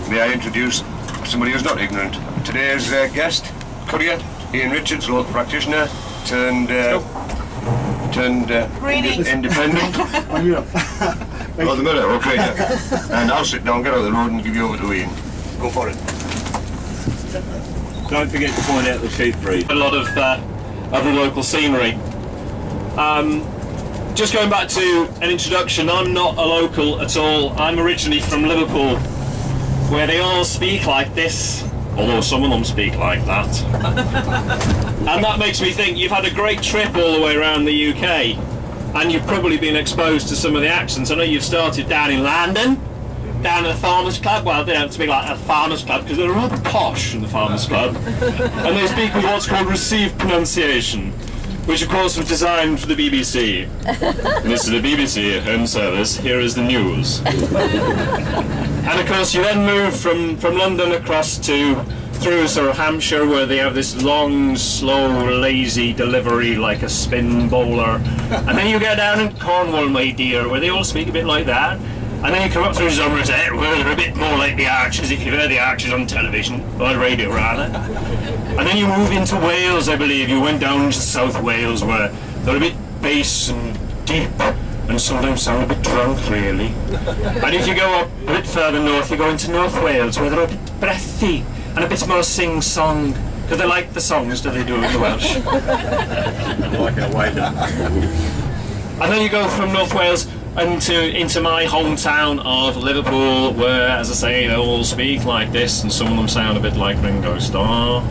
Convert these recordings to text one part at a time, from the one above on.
May I introduce somebody who's not ignorant? Today's guest, courier, Iain Richards, local practitioner, turned independent. Oh, the mirror, okay. Yeah. And I'll sit down, get out of the road and give you over to Iain. Go for it. Don't forget to point out the sheep breed. A lot of other local scenery. Just going back to an introduction, I'm not a local at all. I'm originally from Liverpool, where they all speak like this, although some of them speak like that. And that makes me think you've had a great trip all the way around the UK, and you've probably been exposed to some of the accents. I know you've started down in London, down at the Farmers Club. Well, they don't speak like a Farmers Club because they're rather posh in the Farmers Club, and they speak with what's called received pronunciation, which of course was designed for the BBC. This is the BBC home service, here is the news. And of course you then move from London across through sort of Hampshire, where they have this long, slow, lazy delivery like a spin bowler. And then you get down in Cornwall, my dear, where they all speak a bit like that. And then you come up through Somerset, where they're a bit more like the Archers, if you've heard the Archers on television, or the radio rather. And then you move into Wales, I believe. You went down to South Wales, where they're a bit bass and deep, and sometimes sound a bit drunk, really. And if you go up a bit further north, you go into North Wales, where they're a bit breathy, and a bit more sing-song, because they like the songs that they do in the Welsh. I like our way down. And then you go from North Wales into my hometown of Liverpool, where, as I say, they all speak like this, and some of them sound a bit like Ringo Starr.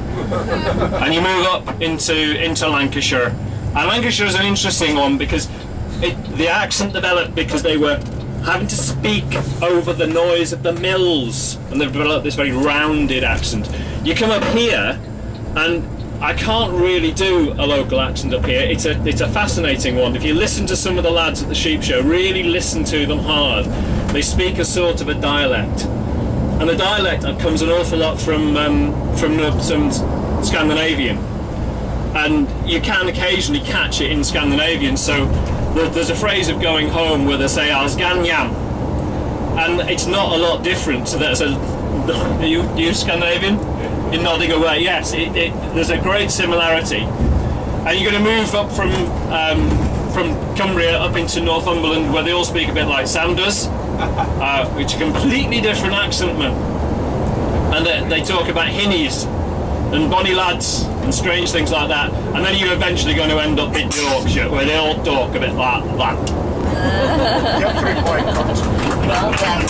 And you move up into Lancashire, and Lancashire is an interesting one because the accent developed because they were having to speak over the noise of the mills, and they've developed this very rounded accent. You come up here, and I can't really do a local accent up here. It's a fascinating one. If you listen to some of the lads at the sheep show, really listen to them hard. They speak a sort of a dialect, and the dialect comes an awful lot from some Scandinavian, and you can occasionally catch it in Scandinavian. So there's a phrase of going home where they say "Ars ganyam," and it's not a lot different to that. So, are you Scandinavian? You're nodding away. Yes, there's a great similarity. And you're going to move up from Cumbria up into Northumberland, where they all speak a bit like Sam does, which is a completely different accent, man. And they talk about hinnies and bonny lads and strange things like that. And then you're eventually going to end up in Yorkshire, where they all talk a bit like that. Get 3 points. Well done.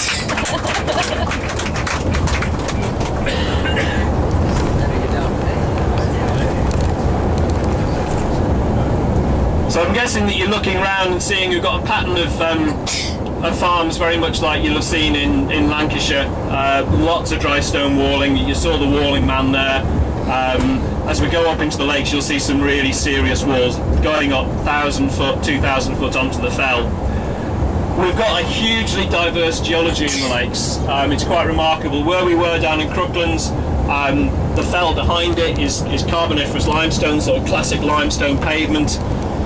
So I'm guessing that you're looking around and seeing you've got a pattern of farms very much like you'll have seen in Lancashire. Lots of dry stone walling. You saw the walling man there. As we go up into the lakes, you'll see some really serious walls going up 1,000 foot, 2,000 foot onto the fell. We've got a hugely diverse geology in the lakes. It's quite remarkable. Where we were down in Crooklands, the fell behind it is Carboniferous limestone, so a classic limestone pavement.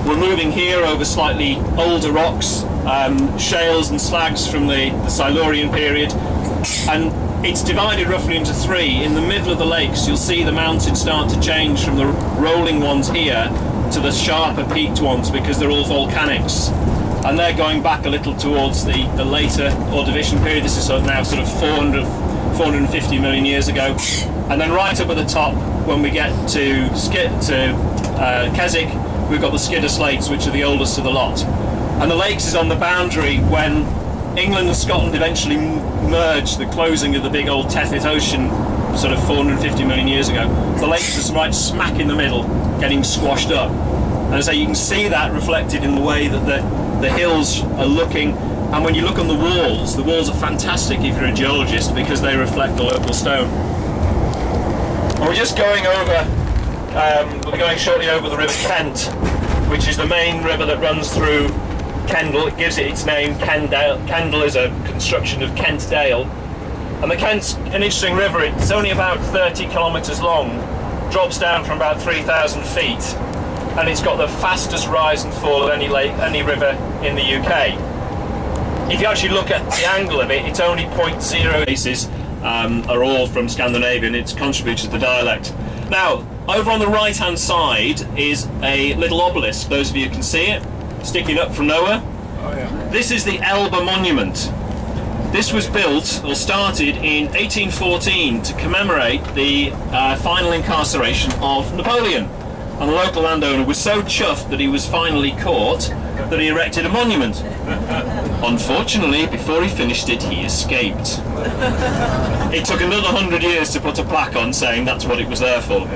We're moving here over slightly older rocks, shales and slags from the Silurian period, and it's divided roughly into 3. In the middle of the lakes, you'll see the mountains start to change from the rolling ones here to the sharper peaked ones, because they're all volcanics, and they're going back a little towards the later Ordovician period. This is now sort of 450 million years ago. And then right up at the top, when we get to Keswick, we've got the Skidder slates, which are the oldest of the lot. And the lakes is on the boundary when England and Scotland eventually merged, the closing of the big old Tethys Ocean, sort of 450 million years ago. The lakes is right smack in the middle, getting squashed up. And so you can see that reflected in the way that the hills are looking. And when you look on the walls are fantastic if you're a geologist, because they reflect the local stone. And we're just going over, we're going shortly over the River Kent, which is the main river that runs through Kendal. It gives it its name, Kendale. Kendal is a construction of Kent Dale. And the Kent's an interesting river. It's only about 30 kilometres long, drops down from about 3,000 feet, and it's got the fastest rise and fall of any river in the UK. if you actually look at the angle of it, it's only 0.0 cases are all from Scandinavian. It's contributed to the dialect. Now, over on the right-hand side is a little obelisk. Those of you can see it, sticking up from nowhere. Oh, yeah. This is the Elba Monument. This was built, or started, in 1814 to commemorate the final incarceration of Napoleon. And the local landowner was so chuffed that he was finally caught that he erected a monument. Unfortunately, before he finished it, he escaped. It took another 100 years to put a plaque on saying that's what it was there for.